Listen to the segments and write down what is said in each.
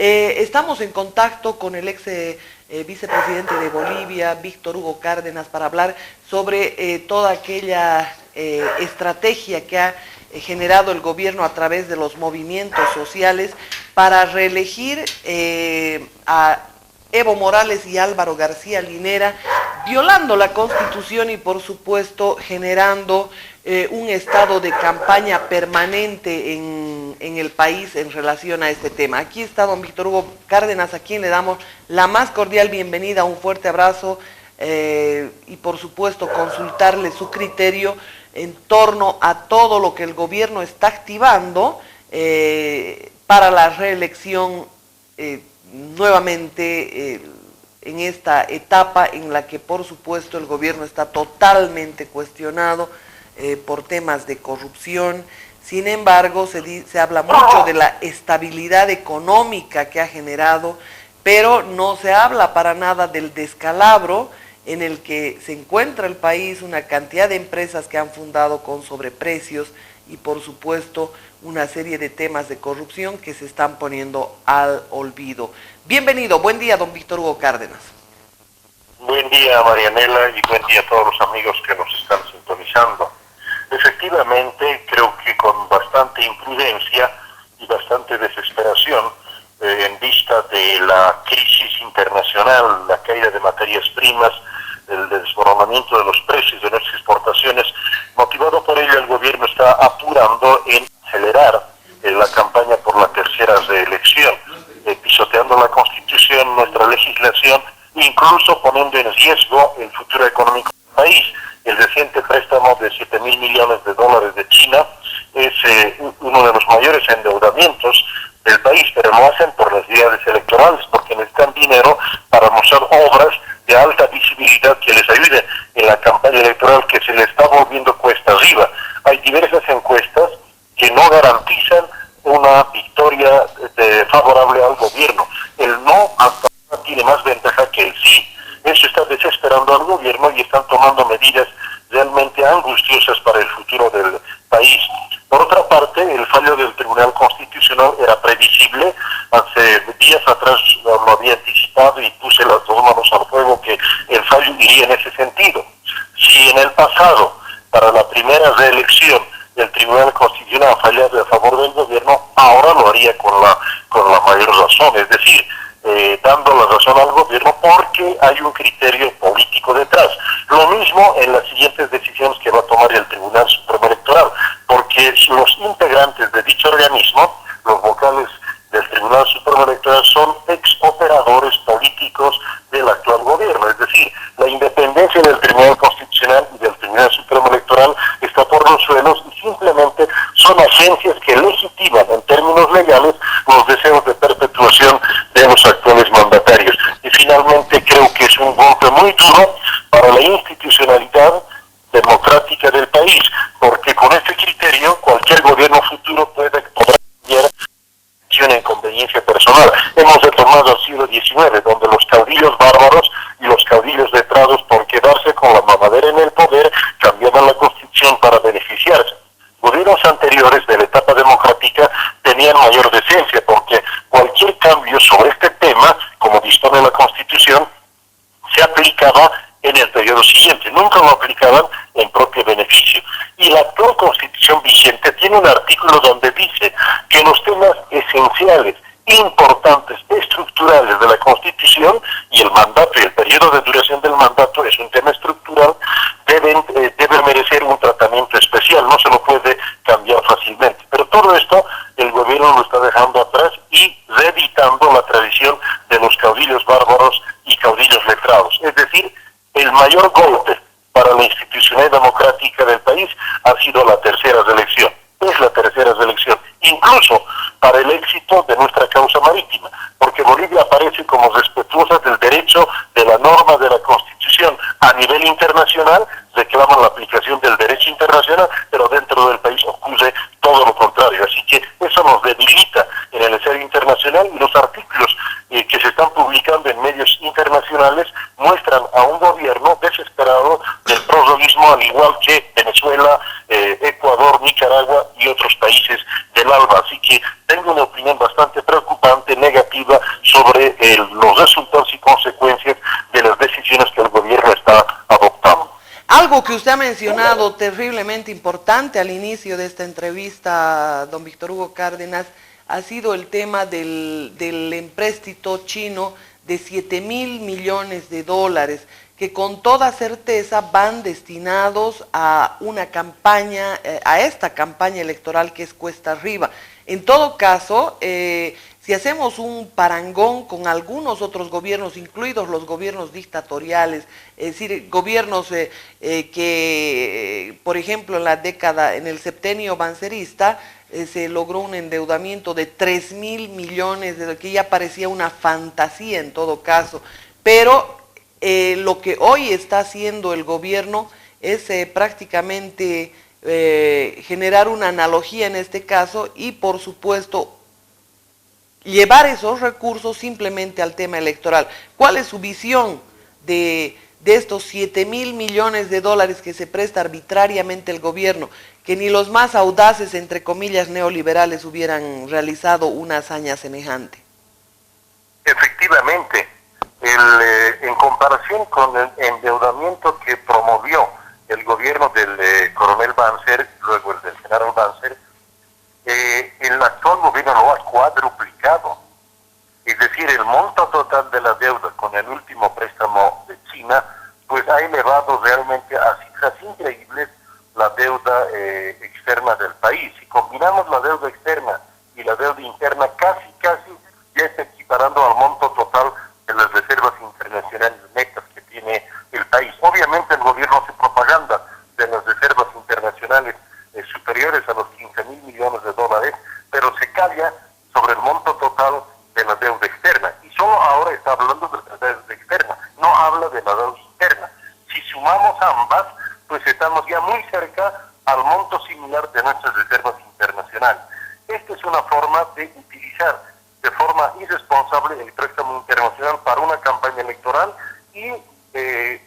Estamos en contacto con el ex vicepresidente de Bolivia, Víctor Hugo Cárdenas, para hablar sobre toda aquella estrategia que ha generado el gobierno a través de los movimientos sociales para reelegir a Evo Morales y Álvaro García Linera, violando la Constitución y por supuesto generando un estado de campaña permanente en el país en relación a este tema. Aquí está don Víctor Hugo Cárdenas, a quien le damos la más cordial bienvenida, un fuerte abrazo y por supuesto consultarle su criterio en torno a todo lo que el gobierno está activando para la reelección nuevamente en esta etapa en la que por supuesto el gobierno está totalmente cuestionado por temas de corrupción. Sin embargo, se habla mucho de la estabilidad económica que ha generado, pero no se habla para nada del descalabro en el que se encuentra el país, una cantidad de empresas que han fundado con sobreprecios y por supuesto una serie de temas de corrupción que se están poniendo al olvido. Bienvenido, buen día don Víctor Hugo Cárdenas. Buen día Marianela y buen día a todos los amigos que nos están sintonizando. Efectivamente, creo que con bastante imprudencia y bastante desesperación, en vista de la crisis internacional, la caída de materias primas, el desmoronamiento de los precios de nuestras exportaciones, motivado por ello el gobierno está apurando en acelerar la campaña por la tercera reelección, pisoteando la Constitución, nuestra legislación, incluso poniendo en riesgo el futuro económico del país. El reciente préstamo de $7.000 millones de China es uno de los mayores endeudamientos del país, pero lo hacen por las vías electorales, porque necesitan dinero para mostrar obras de alta visibilidad que les ayuden en la campaña electoral que se les está volviendo cuesta arriba. Hay diversas encuestas que no garantizan una victoria favorable al gobierno. El no hasta ahora tiene más ventaja que el sí. Eso está desesperando al gobierno y están tomando medidas realmente angustiosas para el futuro del país. Por otra parte, el fallo del Tribunal Constitucional era previsible. Hace días atrás lo había anticipado y puse las dos manos al fuego que el fallo iría en ese sentido. Si en el pasado, para la primera reelección, el Tribunal Constitucional ha fallado a favor del gobierno, ahora lo haría con la mayor razón, es decir, dando la razón al gobierno porque hay un criterio político detrás. Lo mismo en las siguientes decisiones que va a tomar el Tribunal Supremo Electoral, porque los integrantes de dicho organismo, los vocales del Tribunal Supremo Electoral, son exoperadores políticos del actual gobierno, es decir, la independencia del Tribunal Constitucional y del Tribunal Supremo Electoral está por los suelos y simplemente son agencias que legitiman en términos legales los deseos de perpetuación de los actuales mandatarios. Y finalmente creo que es un golpe muy duro para la institucionalidad democrática del país, porque con este criterio cualquier gobierno futuro podrá cambiar en conveniencia personal. Hemos retomado al siglo XIX, donde los caudillos bárbaros y los caudillos letrados, por quedarse con la mamadera en el poder, cambiaban la Constitución para beneficiarse. Gobiernos anteriores de la etapa democrática tenían mayor decencia, porque cualquier cambio sobre este tema, como dispone la Constitución, se aplicaba en el periodo siguiente, nunca lo aplicaban en propio beneficio. Y la actual Constitución vigente tiene un artículo donde dice que los temas esenciales, importantes, estructurales de la Constitución, y el mandato y el periodo de duración del mandato es un tema estructural, deben merecer un tratamiento especial, no se lo puede cambiar fácilmente. Pero todo esto el gobierno lo está dejando atrás y reeditando la tradición de los caudillos bárbaros y caudillos letrados. Es decir, el mayor golpe para la institucionalidad democrática del país ha sido la tercera reelección. Es la tercera reelección, incluso para el éxito de nuestra causa marítima, porque Bolivia aparece como respetuosa del derecho, de la norma de la Constitución. A nivel internacional reclaman la aplicación del derecho internacional, pero dentro del país ocurre todo lo contrario. Así que eso nos debilita en el escenario internacional, y los artículos que se están publicando en medios internacionales muestran a un gobierno desesperado del prorroguismo, al igual que Venezuela, Ecuador, Nicaragua y otros países del ALBA. Así que tengo una opinión bastante preocupante, negativa, Algo que usted ha mencionado terriblemente importante al inicio de esta entrevista, don Víctor Hugo Cárdenas, ha sido el tema del empréstito chino de 7.000 millones de dólares, que con toda certeza van destinados a una campaña, a esta campaña electoral que es cuesta arriba. En todo caso, si hacemos un parangón con algunos otros gobiernos, incluidos los gobiernos dictatoriales, es decir, gobiernos que, por ejemplo, en el septenio bancerista, se logró un endeudamiento de 3.000 millones, que ya parecía una fantasía en todo caso, pero lo que hoy está haciendo el gobierno es prácticamente generar una analogía en este caso y, por supuesto, llevar esos recursos simplemente al tema electoral. ¿Cuál es su visión de estos 7.000 millones de dólares que se presta arbitrariamente el gobierno, que ni los más audaces, entre comillas, neoliberales hubieran realizado una hazaña semejante? Efectivamente, en comparación con el endeudamiento que promovió el gobierno del coronel Banzer, luego el del general Banzer, el actual gobierno lo ha cuadruplicado. Es decir, el monto total de la deuda con el último préstamo de China, pues ha elevado realmente a cifras increíbles la deuda externa del país. Si combinamos la deuda externa y la deuda interna, casi ya está equiparando al monto total de las reservas internacionales netas que tiene el país. Obviamente el gobierno hace propaganda de las reservas internacionales superiores a los 15.000 millones de dólares, pero se calla sobre el monto total de la deuda externa. Y solo ahora está hablando de la deuda externa, no habla de la deuda interna. Si sumamos ambas, pues estamos ya muy cerca al monto similar de nuestras reservas internacionales. Esta es una forma de utilizar de forma irresponsable el préstamo internacional para una campaña electoral y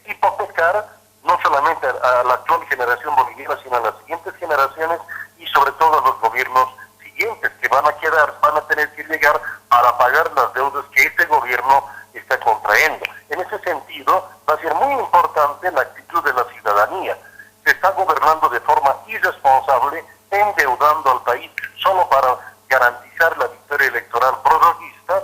hipotecar no solamente a la actual generación boliviana, sino a las siguientes generaciones y sobre todo a los gobiernos siguientes que van a tener que llegar para pagar las deudas que este gobierno está contrayendo. En ese sentido, va a ser muy importante la actitud de la ciudadanía. Se está gobernando de forma irresponsable, endeudando al país solo para garantizar la victoria electoral progresista,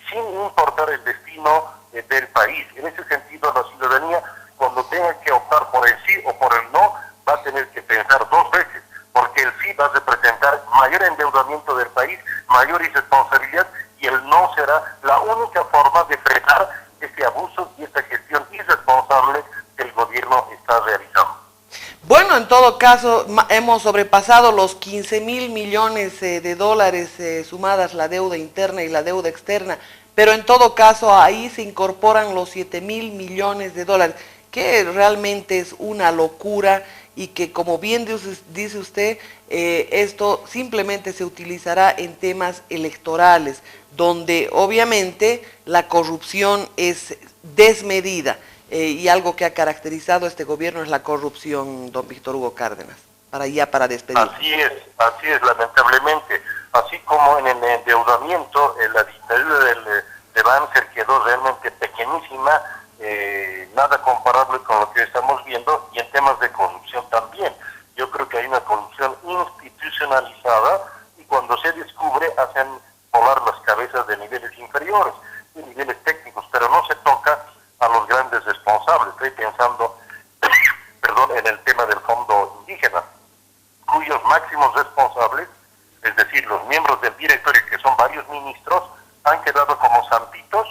sin importar el destino del país. En ese sentido, la ciudadanía, cuando tenga que optar por el sí o por el no, va a tener que pensar dos veces, porque el sí va a representar mayor endeudamiento del país, mayor irresponsabilidad, y el no será la única forma de frenar este abuso y esta gestión irresponsable que el gobierno está realizando. Bueno, en todo caso, hemos sobrepasado los 15.000 millones de dólares sumadas la deuda interna y la deuda externa, pero en todo caso ahí se incorporan los 7.000 millones de dólares, que realmente es una locura y que, como bien dice usted, esto simplemente se utilizará en temas electorales, donde obviamente la corrupción es desmedida. Y algo que ha caracterizado a este gobierno es la corrupción, don Víctor Hugo Cárdenas, para despedir. Así es, lamentablemente. Así como en el endeudamiento, la dictadura de Banzer quedó realmente pequeñísima, nada comparable con lo que estamos viendo, y en temas de corrupción también. Yo creo que hay una corrupción institucionalizada, y cuando se descubre hacen volar las cabezas de niveles inferiores, de niveles técnicos, pero no se toca a los grandes responsables. Estoy pensando en el tema del fondo indígena, cuyos máximos responsables, es decir, los miembros del directorio, que son varios ministros, han quedado como santitos,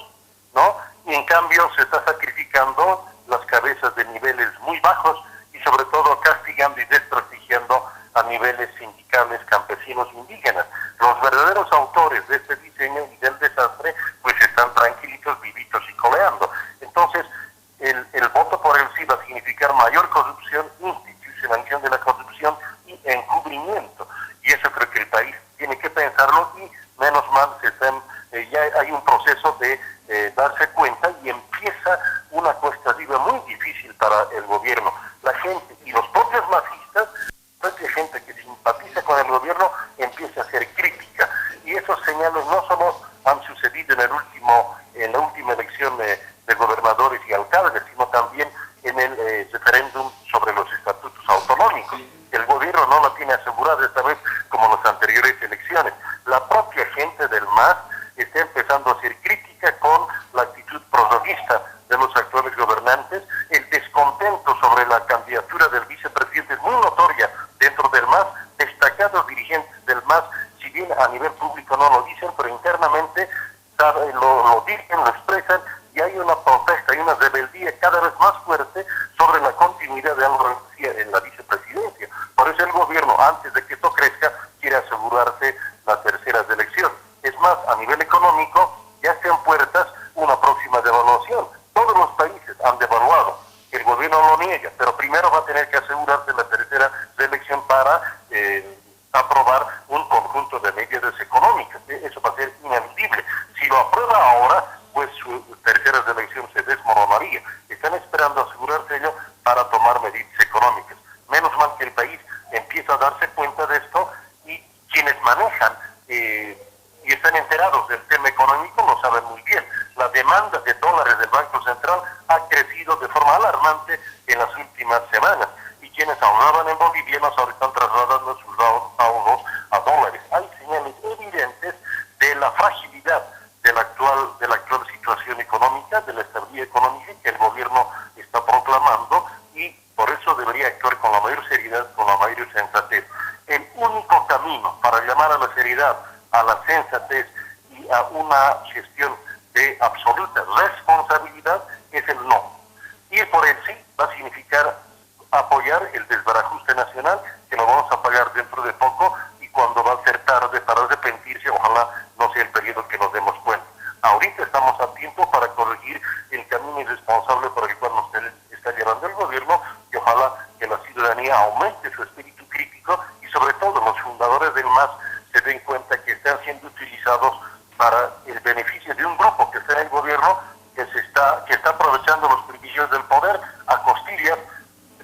¿no? Y en cambio se está sacrificando las cabezas de niveles muy bajos y sobre todo castigando y desprestigiando a niveles sindicales, campesinos, indígenas. Los verdaderos autores de este diseño y del desastre pues están tranquilitos, vivitos y coleando. Entonces, el voto por el sí va a significar mayor corrupción, institucionalización de la corrupción y encubrimiento. Y eso creo que el país tiene que pensarlo, y menos mal ya hay un proceso de darse cuenta, y empieza una cuesta arriba muy difícil para el gobierno. La gente y los propios masistas, la propia gente que simpatiza con el gobierno, empieza a hacer crítica. Y esos señales no solo han sucedido en la última elección de gobernadores y alcaldes, sino también en el referéndum sobre los propia gente del MAS está empezando a hacer crítica con la actitud prosovista de los actuales gobernantes. El descontento sobre la candidatura del vicepresidente es muy notoria dentro del MAS. Destacados dirigentes del MAS, si bien a nivel público no lo dicen, pero internamente lo dicen, lo expresan, y hay una protesta, hay una rebeldía cada vez más fuerte sobre la continuidad de Álvaro García en la vicepresidencia. Por eso el gobierno, antes de que esto crezca, quiere asegurarse la tercera elección. Es más, a nivel económico, ya está en puertas una próxima devaluación. Todos los países han devaluado. El gobierno lo niega, pero primero va a tener que asegurarse la tercera elección para aprobar un conjunto de medidas económicas. Eso va a ser ineludible. Si lo aprueba ahora, pues su tercera elección se desmoronaría. Están esperando asegurarse ello para tomar medidas económicas. Menos mal que el país empieza a darse cuenta de esto, y quienes manejan y están enterados del tema económico lo saben muy bien. La demanda de dólares del Banco Central ha crecido de forma alarmante en las últimas semanas, y quienes ahorraban en bolivianos ahora están trasladando sus ahorros a dólares. Hay señales evidentes de la fragilidad de la actual situación económica, de la estabilidad económica que el gobierno está proclamando, y por eso debería actuar con la mayor seriedad, con la mayor sensatez. El único camino para llamar a la seriedad, a la sensatez y a una gestión de absoluta responsabilidad es el no. Ir por el sí va a significar apoyar el desbarajuste nacional, que lo vamos a pagar dentro de poco, y cuando va a ser tarde para arrepentirse, ojalá no sea el periodo que nos demos cuenta. Ahorita estamos a tiempo para corregir el camino irresponsable por el cual nos está llevando el gobierno, y ojalá que la ciudadanía aumente su espíritu crítico, y sobre todo los fundadores del MAS se den cuenta que están siendo utilizados para el beneficio de un grupo que está en el gobierno, que está aprovechando los privilegios del poder a costillas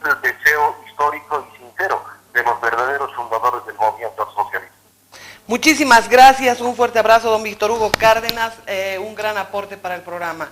del deseo histórico y sincero de los verdaderos fundadores del movimiento socialista. Muchísimas gracias, un fuerte abrazo, don Víctor Hugo Cárdenas, un gran aporte para el programa.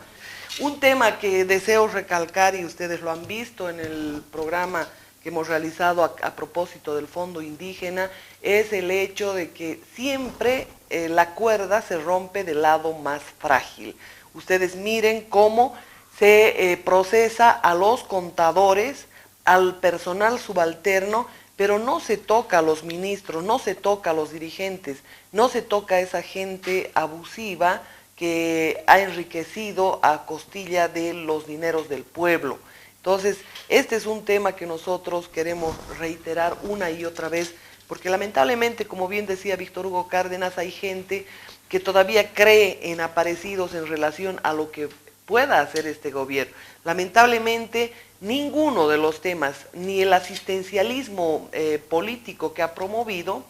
Un tema que deseo recalcar, y ustedes lo han visto en el programa que hemos realizado a propósito del Fondo Indígena, es el hecho de que siempre la cuerda se rompe del lado más frágil. Ustedes miren cómo se procesa a los contadores, al personal subalterno, pero no se toca a los ministros, no se toca a los dirigentes, no se toca a esa gente abusiva que ha enriquecido a costilla de los dineros del pueblo. Entonces, este es un tema que nosotros queremos reiterar una y otra vez, porque lamentablemente, como bien decía Víctor Hugo Cárdenas, hay gente que todavía cree en aparecidos en relación a lo que pueda hacer este gobierno. Lamentablemente, ninguno de los temas, ni el asistencialismo político que ha promovido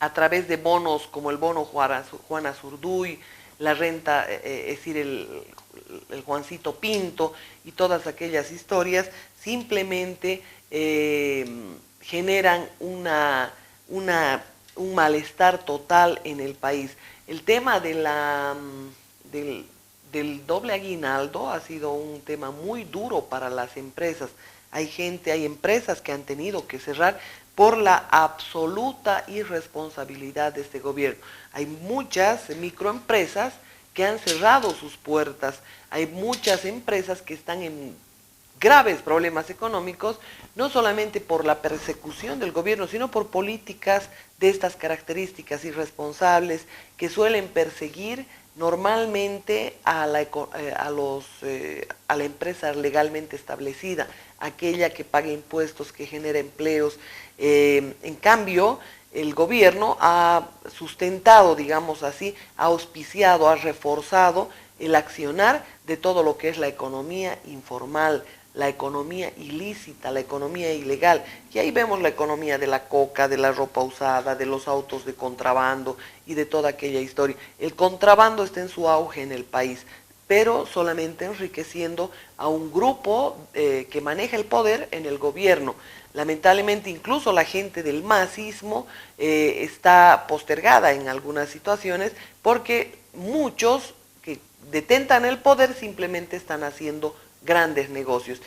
a través de bonos como el bono Juana Zurduy, la renta, es decir, el Juancito Pinto y todas aquellas historias, simplemente generan un malestar total en el país. El tema de del doble aguinaldo ha sido un tema muy duro para las empresas. Hay empresas que han tenido que cerrar por la absoluta irresponsabilidad de este gobierno. Hay muchas microempresas que han cerrado sus puertas, hay muchas empresas que están en graves problemas económicos, no solamente por la persecución del gobierno, sino por políticas de estas características irresponsables que suelen perseguir normalmente a la empresa legalmente establecida, aquella que paga impuestos, que genera empleos. En cambio, el gobierno ha sustentado, digamos así, ha auspiciado, ha reforzado el accionar de todo lo que es la economía informal, la economía ilícita, la economía ilegal. Y ahí vemos la economía de la coca, de la ropa usada, de los autos de contrabando y de toda aquella historia. El contrabando está en su auge en el país, pero solamente enriqueciendo a un grupo que maneja el poder en el gobierno. Lamentablemente, incluso la gente del masismo está postergada en algunas situaciones porque muchos que detentan el poder simplemente están haciendo grandes negocios.